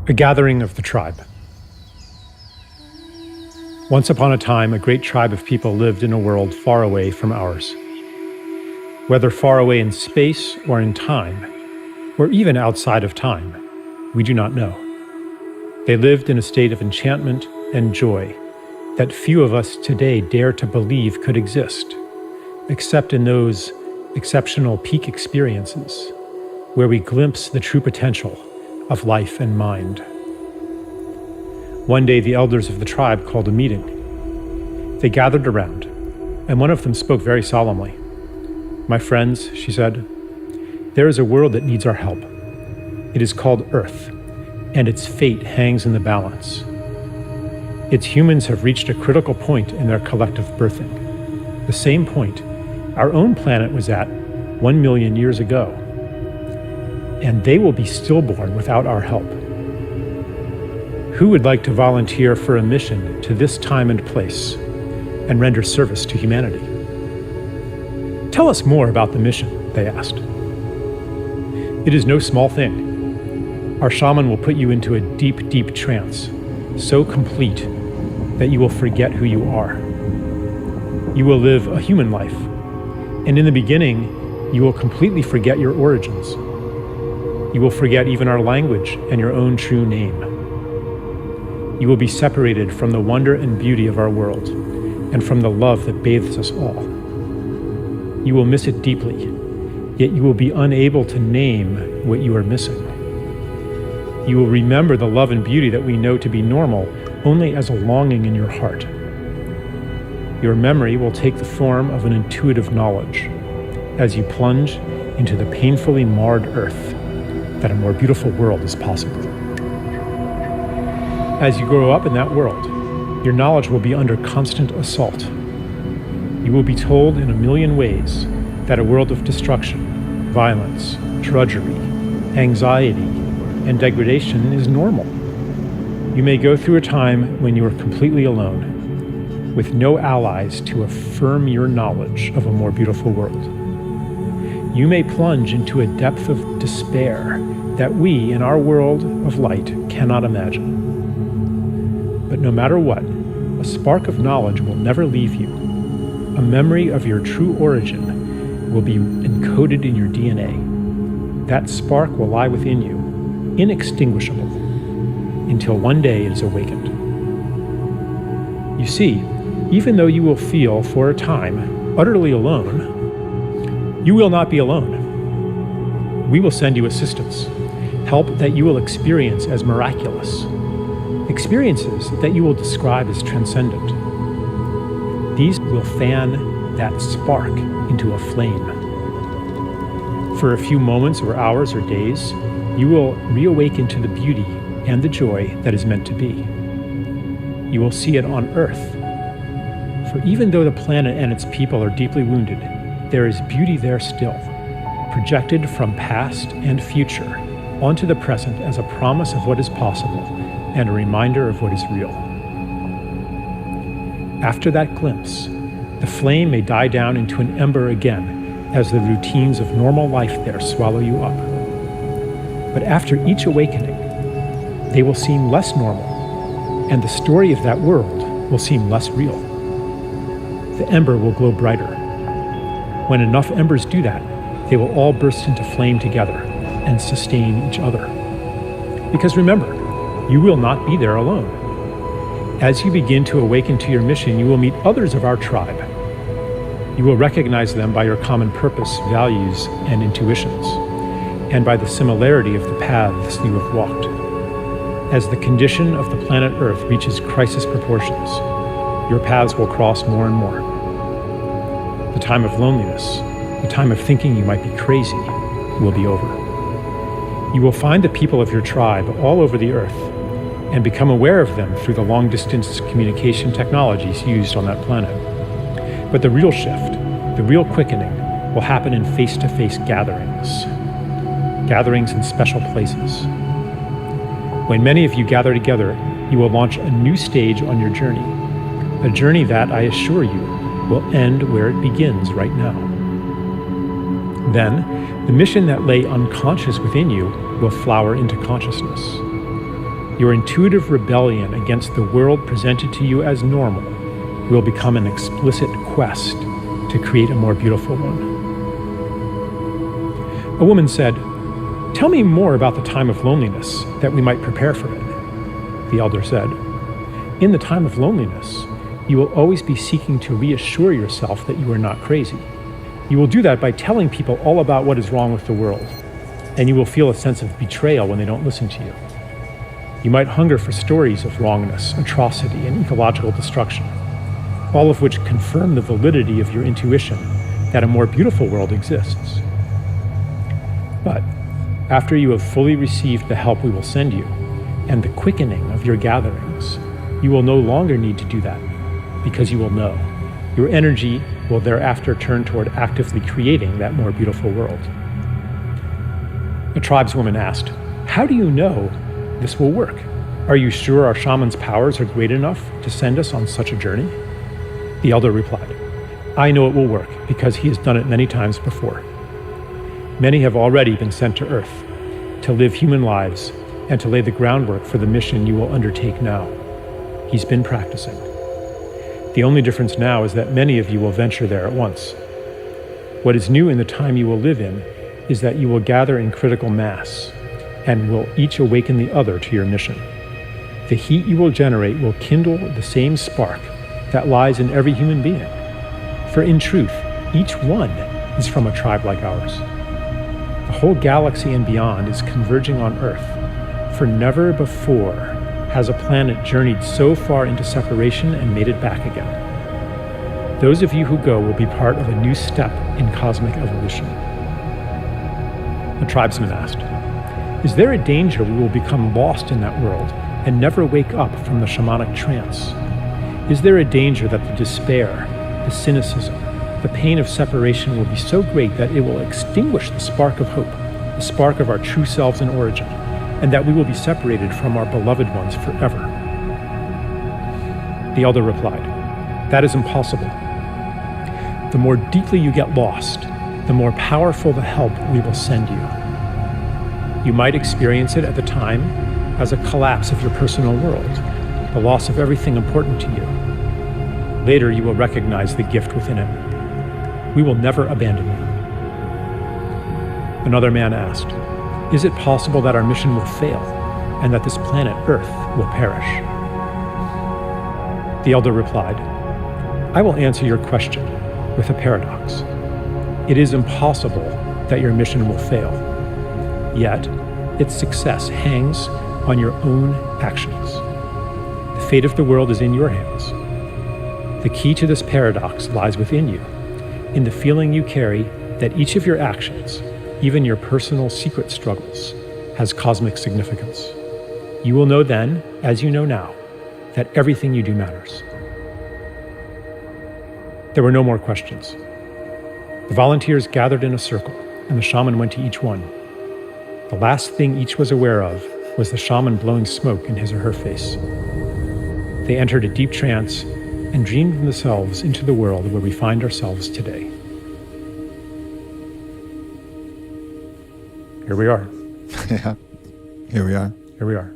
A gathering of the tribe. Once upon a time, a great tribe of people lived in a world far away from ours. Whether far away in space or in time, or even outside of time, we do not know. They lived in a state of enchantment and joy that few of us today dare to believe could exist, except in those exceptional peak experiences where we glimpse the true potential of life and mind. One day, the elders of the tribe called a meeting. They gathered around, and one of them spoke very solemnly. "My friends," she said, "there is a world that needs our help. It is called Earth, and its fate hangs in the balance. Its humans have reached a critical point in their collective birthing, the same point our own planet was at 1 million years ago. And they will be stillborn without our help. Who would like to volunteer for a mission to this time and place and render service to humanity?" "Tell us more about the mission," they asked. "It is no small thing. Our shaman will put you into a deep, deep trance, so complete that you will forget who you are. You will live a human life, and in the beginning, you will completely forget your origins. You will forget even our language and your own true name. You will be separated from the wonder and beauty of our world and from the love that bathes us all. You will miss it deeply, yet you will be unable to name what you are missing. You will remember the love and beauty that we know to be normal only as a longing in your heart. Your memory will take the form of an intuitive knowledge as you plunge into the painfully marred earth that a more beautiful world is possible. As you grow up in that world, your knowledge will be under constant assault. You will be told in a million ways that a world of destruction, violence, drudgery, anxiety, and degradation is normal. You may go through a time when you are completely alone, with no allies to affirm your knowledge of a more beautiful world. You may plunge into a depth of despair that we, in our world of light, cannot imagine. But no matter what, a spark of knowledge will never leave you. A memory of your true origin will be encoded in your DNA. That spark will lie within you, inextinguishable, until one day it is awakened. You see, even though you will feel, for a time, utterly alone, you will not be alone. We will send you assistance, help that you will experience as miraculous, experiences that you will describe as transcendent. These will fan that spark into a flame. For a few moments or hours or days, you will reawaken to the beauty and the joy that is meant to be. You will see it on Earth. For even though the planet and its people are deeply wounded, there is beauty there still, projected from past and future onto the present as a promise of what is possible and a reminder of what is real. After that glimpse, the flame may die down into an ember again as the routines of normal life there swallow you up. But after each awakening, they will seem less normal, and the story of that world will seem less real. The ember will glow brighter. When enough embers do that, they will all burst into flame together and sustain each other. Because remember, you will not be there alone. As you begin to awaken to your mission, you will meet others of our tribe. You will recognize them by your common purpose, values, and intuitions, and by the similarity of the paths you have walked. As the condition of the planet Earth reaches crisis proportions, your paths will cross more and more. The time of loneliness, the time of thinking you might be crazy, will be over. You will find the people of your tribe all over the earth and become aware of them through the long-distance communication technologies used on that planet. But the real shift, the real quickening, will happen in face-to-face gatherings in special places. When many of you gather together, you will launch a new stage on your journey, a journey that, I assure you, will end where it begins right now. Then, the mission that lay unconscious within you will flower into consciousness. Your intuitive rebellion against the world presented to you as normal will become an explicit quest to create a more beautiful one. A woman said, "Tell me more about the time of loneliness, that we might prepare for it." The elder said, "In the time of loneliness, you will always be seeking to reassure yourself that you are not crazy. You will do that by telling people all about what is wrong with the world, and you will feel a sense of betrayal when they don't listen to you. You might hunger for stories of wrongness, atrocity, and ecological destruction, all of which confirm the validity of your intuition that a more beautiful world exists. But after you have fully received the help we will send you, and the quickening of your gatherings, you will no longer need to do that, because you will know. Your energy will thereafter turn toward actively creating that more beautiful world." A tribeswoman asked, "How do you know this will work? Are you sure our shaman's powers are great enough to send us on such a journey?" The elder replied, "I know it will work because he has done it many times before. Many have already been sent to Earth to live human lives and to lay the groundwork for the mission you will undertake now. He's been practicing. The only difference now is that many of you will venture there at once. What is new in the time you will live in is that you will gather in critical mass and will each awaken the other to your mission. The heat you will generate will kindle the same spark that lies in every human being. For in truth, each one is from a tribe like ours. The whole galaxy and beyond is converging on Earth, for never before has a planet journeyed so far into separation and made it back again. Those of you who go will be part of a new step in cosmic evolution." The tribesman asked, "Is there a danger we will become lost in that world and never wake up from the shamanic trance? Is there a danger that the despair, the cynicism, the pain of separation will be so great that it will extinguish the spark of hope, the spark of our true selves in origin, and that we will be separated from our beloved ones forever?" The elder replied, "That is impossible. The more deeply you get lost, the more powerful the help we will send you. You might experience it at the time as a collapse of your personal world, the loss of everything important to you. Later, you will recognize the gift within it. We will never abandon you." Another man asked, "Is it possible that our mission will fail and that this planet Earth will perish?" The elder replied, "I will answer your question with a paradox. It is impossible that your mission will fail, yet its success hangs on your own actions. The fate of the world is in your hands. The key to this paradox lies within you, in the feeling you carry that each of your actions, even your personal secret struggles, has cosmic significance. You will know then, as you know now, that everything you do matters." There were no more questions. The volunteers gathered in a circle, and the shaman went to each one. The last thing each was aware of was the shaman blowing smoke in his or her face. They entered a deep trance and dreamed themselves into the world where we find ourselves today. Here we are. Yeah, here we are. Here we are.